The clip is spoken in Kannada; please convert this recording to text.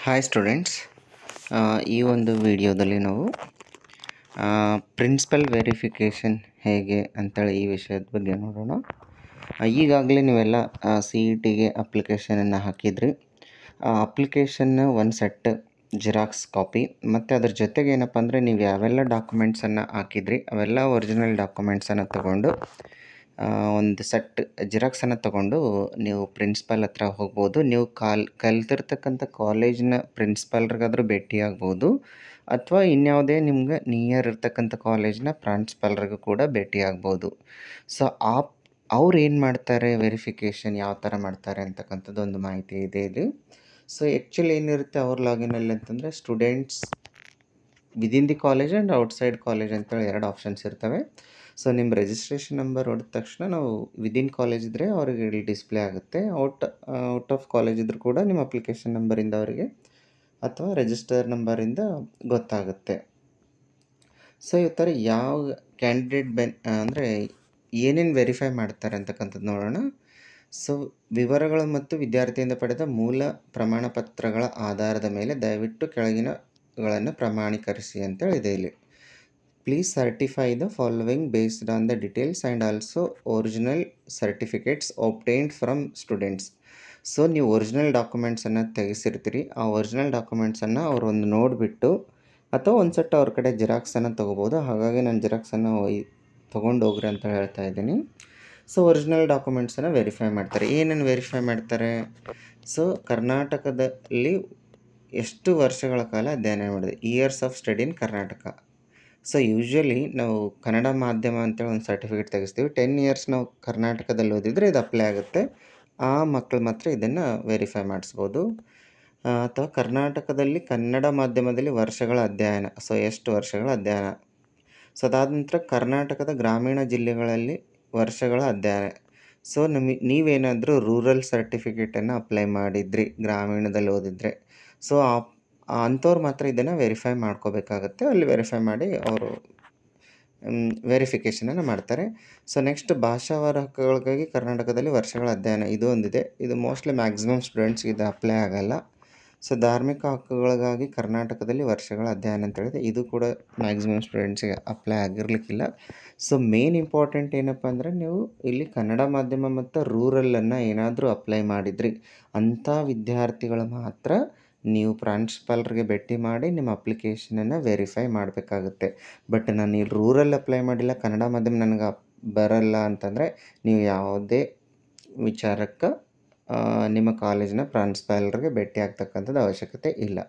ಹಾಯ್ ಸ್ಟೂಡೆಂಟ್ಸ್, ಈ ಒಂದು ವಿಡಿಯೋದಲ್ಲಿ ನಾವು ಪ್ರಿನ್ಸಿಪಲ್ ವೆರಿಫಿಕೇಷನ್ ಹೇಗೆ ಅಂತೇಳಿ ಈ ವಿಷಯದ ಬಗ್ಗೆ ನೋಡೋಣ. ಈಗಾಗಲೇ ನೀವೆಲ್ಲ ಸಿ ಇ ಟಿಗೆ ಅಪ್ಲಿಕೇಶನನ್ನು ಹಾಕಿದ್ರಿ. ಅಪ್ಲಿಕೇಶನ್ನ ಒಂದು ಸೆಟ್ ಜಿರಾಕ್ಸ್ ಕಾಪಿ ಮತ್ತು ಅದ್ರ ಜೊತೆಗೆ ಏನಪ್ಪ ಅಂದರೆ ನೀವು ಯಾವೆಲ್ಲ ಡಾಕ್ಯುಮೆಂಟ್ಸನ್ನು ಹಾಕಿದ್ರಿ ಅವೆಲ್ಲ ಒರಿಜಿನಲ್ ಡಾಕ್ಯುಮೆಂಟ್ಸನ್ನು ತಗೊಂಡು ಒಂದು ಸೆಟ್ ಜಿರಾಕ್ಸನ್ನು ತಗೊಂಡು ನೀವು ಪ್ರಿನ್ಸಿಪಾಲ್ ಹತ್ರ ಹೋಗ್ಬೋದು. ನೀವು ಕಲ್ತಿರ್ತಕ್ಕಂಥ ಕಾಲೇಜಿನ ಪ್ರಿನ್ಸಿಪಾಲ್ರಿಗಾದರೂ ಭೇಟಿಯಾಗ್ಬೋದು, ಅಥವಾ ಇನ್ಯಾವುದೇ ನಿಮ್ಗೆ ನಿಯರ್ ಇರ್ತಕ್ಕಂಥ ಕಾಲೇಜಿನ ಪ್ರಾಂಶುಪಾಲರಿಗೂ ಕೂಡ ಭೇಟಿಯಾಗ್ಬೋದು. ಸೊ ಅವ್ರು ಏನು ಮಾಡ್ತಾರೆ, ವೆರಿಫಿಕೇಷನ್ ಯಾವ ಥರ ಮಾಡ್ತಾರೆ ಅಂತಕ್ಕಂಥದ್ದು ಒಂದು ಮಾಹಿತಿ ಇದೆ ಇಲ್ಲಿ. ಸೊ ಆ್ಯಕ್ಚುಲಿ ಏನಿರುತ್ತೆ ಅವ್ರ ಲಾಗಿನಲ್ಲಿ ಅಂತಂದರೆ students within the college and outside college ಅಂತೇಳಿ 2 ಆಪ್ಷನ್ಸ್ ಇರ್ತವೆ. ಸೊ ನಿಮ್ಮ ರಿಜಿಸ್ಟ್ರೇಷನ್ ನಂಬರ್ ಹೊಡೆದ ತಕ್ಷಣ ನಾವು ವಿದಿನ್ ಕಾಲೇಜ್ ಇದ್ದರೆ ಅವ್ರಿಗೆ ಇಲ್ಲಿ ಡಿಸ್ಪ್ಲೇ ಆಗುತ್ತೆ. ಔಟ್ ಆಫ್ ಕಾಲೇಜ್ ಇದ್ದರೂ ಕೂಡ ನಿಮ್ಮ ಅಪ್ಲಿಕೇಶನ್ ನಂಬರಿಂದ ಅವರಿಗೆ ಅಥವಾ ರಿಜಿಸ್ಟರ್ ನಂಬರಿಂದ ಗೊತ್ತಾಗುತ್ತೆ. ಸೊ ಈ ಥರ ಯಾವ ಕ್ಯಾಂಡಿಡೇಟ್ ಅಂದರೆ ಏನೇನು ವೆರಿಫೈ ಮಾಡ್ತಾರೆ ಅಂತಕ್ಕಂಥದ್ದು ನೋಡೋಣ. ಸೊ ವಿವರಗಳು ಮತ್ತು ವಿದ್ಯಾರ್ಥಿಯಿಂದ ಪಡೆದ ಮೂಲ ಪ್ರಮಾಣ ಪತ್ರಗಳ ಆಧಾರದ ಮೇಲೆ ದಯವಿಟ್ಟು ಕೆಳಗಿನಗಳನ್ನು ಪ್ರಮಾಣೀಕರಿಸಿ ಅಂತೇಳಿದೆ ಇಲ್ಲಿ. Please certify the following based on the details and also original certificates obtained from students. So ನೀವು ಒರಿಜಿನಲ್ ಡಾಕ್ಯುಮೆಂಟ್ಸನ್ನು ತೆಗೆಸಿರ್ತೀರಿ, ಆ ಒರಿಜಿನಲ್ ಡಾಕ್ಯುಮೆಂಟ್ಸನ್ನು ಅವರು ಒಂದು ನೋಡಿಬಿಟ್ಟು ಅಥವಾ ಒಂದು ಸೆಟ್ ಅವ್ರ ಕಡೆ ಜಿರಾಕ್ಸನ್ನು ತೊಗೋಬೋದು. ಹಾಗಾಗಿ ನಾನು ಜಿರಾಕ್ಸನ್ನು ತೊಗೊಂಡು ಹೋಗ್ರಿ ಅಂತ ಹೇಳ್ತಾ ಇದ್ದೀನಿ. ಸೊ ಒರಿಜಿನಲ್ ಡಾಕ್ಯುಮೆಂಟ್ಸನ್ನು ವೆರಿಫೈ ಮಾಡ್ತಾರೆ. ಏನೇನು ವೆರಿಫೈ ಮಾಡ್ತಾರೆ? ಸೊ ಕರ್ನಾಟಕದಲ್ಲಿ ಎಷ್ಟು ವರ್ಷಗಳ ಕಾಲ ಅಧ್ಯಯನ ಮಾಡಿದೆ, years of study in Karnataka. So usually ನಾವು ಕನ್ನಡ ಮಾಧ್ಯಮ ಅಂತೇಳಿ ಒಂದು ಸರ್ಟಿಫಿಕೇಟ್ ತೆಗೆಸ್ತೀವಿ. 10 ಇಯರ್ಸ್ ನಾವು ಕರ್ನಾಟಕದಲ್ಲಿ ಓದಿದರೆ ಇದು ಅಪ್ಲೈ ಆಗುತ್ತೆ. ಆ ಮಕ್ಕಳು ಮಾತ್ರ ಇದನ್ನು ವೆರಿಫೈ ಮಾಡಿಸ್ಬೋದು. ಅಥವಾ ಕರ್ನಾಟಕದಲ್ಲಿ ಕನ್ನಡ ಮಾಧ್ಯಮದಲ್ಲಿ ವರ್ಷಗಳ ಅಧ್ಯಯನ, ಸೊ ಎಷ್ಟು ವರ್ಷಗಳ ಅಧ್ಯಯನ. ಸೊ ಅದಾದ ನಂತರ ಕರ್ನಾಟಕದ ಗ್ರಾಮೀಣ ಜಿಲ್ಲೆಗಳಲ್ಲಿ ವರ್ಷಗಳ ಅಧ್ಯಯನ. ಸೊ ನೀವೇನಾದರೂ ರೂರಲ್ ಸರ್ಟಿಫಿಕೇಟನ್ನು ಅಪ್ಲೈ ಮಾಡಿದ್ರಿ ಗ್ರಾಮೀಣದಲ್ಲಿ ಓದಿದರೆ, ಸೊ ಅಂಥವ್ರು ಮಾತ್ರ ಇದನ್ನು ವೆರಿಫೈ ಮಾಡ್ಕೋಬೇಕಾಗತ್ತೆ. ಅಲ್ಲಿ ವೆರಿಫೈ ಮಾಡಿ ಅವರು ವೆರಿಫಿಕೇಷನನ್ನು ಮಾಡ್ತಾರೆ. ಸೊ ನೆಕ್ಸ್ಟ್ ಭಾಷಾವಾರ ಹಕ್ಕುಗಳಿಗಾಗಿ ಕರ್ನಾಟಕದಲ್ಲಿ ವರ್ಷಗಳ ಅಧ್ಯಯನ ಇದು ಒಂದಿದೆ. ಇದು ಮೋಸ್ಟ್ಲಿ ಮ್ಯಾಕ್ಸಿಮಮ್ ಸ್ಟೂಡೆಂಟ್ಸ್ಗೆ ಇದು ಅಪ್ಲೈ ಆಗೋಲ್ಲ. ಸೊ ಧಾರ್ಮಿಕ ಹಕ್ಕುಗಳಿಗಾಗಿ ಕರ್ನಾಟಕದಲ್ಲಿ ವರ್ಷಗಳ ಅಧ್ಯಯನ ಅಂತ ಹೇಳಿದೆ, ಇದು ಕೂಡ ಮ್ಯಾಕ್ಸಿಮಮ್ ಸ್ಟೂಡೆಂಟ್ಸಿಗೆ ಅಪ್ಲೈ ಆಗಿರಲಿಕ್ಕಿಲ್ಲ. ಸೊ ಮೇನ್ ಇಂಪಾರ್ಟೆಂಟ್ ಏನಪ್ಪ ಅಂದರೆ ನೀವು ಇಲ್ಲಿ ಕನ್ನಡ ಮಾಧ್ಯಮ ಮತ್ತು ರೂರಲನ್ನು ಏನಾದರೂ ಅಪ್ಲೈ ಮಾಡಿದ್ರಿ ಅಂಥ ವಿದ್ಯಾರ್ಥಿಗಳು ಮಾತ್ರ ನೀವು ಪ್ರಾಂಶುಪಾಲರಿಗೆ ಭೇಟಿ ಮಾಡಿ ನಿಮ್ಮ ಅಪ್ಲಿಕೇಶನನ್ನು ವೆರಿಫೈ ಮಾಡಬೇಕಾಗುತ್ತೆ. ಬಟ್ ನಾನು ಇಲ್ಲಿ ರೂರಲ್ ಅಪ್ಲೈ ಮಾಡಿಲ್ಲ, ಕನ್ನಡ ಮಾಧ್ಯಮ ನನಗೆ ಬರಲ್ಲ ಅಂತಂದರೆ ನೀವು ಯಾವುದೇ ವಿಚಾರಕ್ಕೆ ನಿಮ್ಮ ಕಾಲೇಜಿನ ಪ್ರಾಂಶುಪಾಲರಿಗೆ ಭೇಟಿ ಆಗ್ತಕ್ಕಂಥದ್ದು ಅವಶ್ಯಕತೆ ಇಲ್ಲ.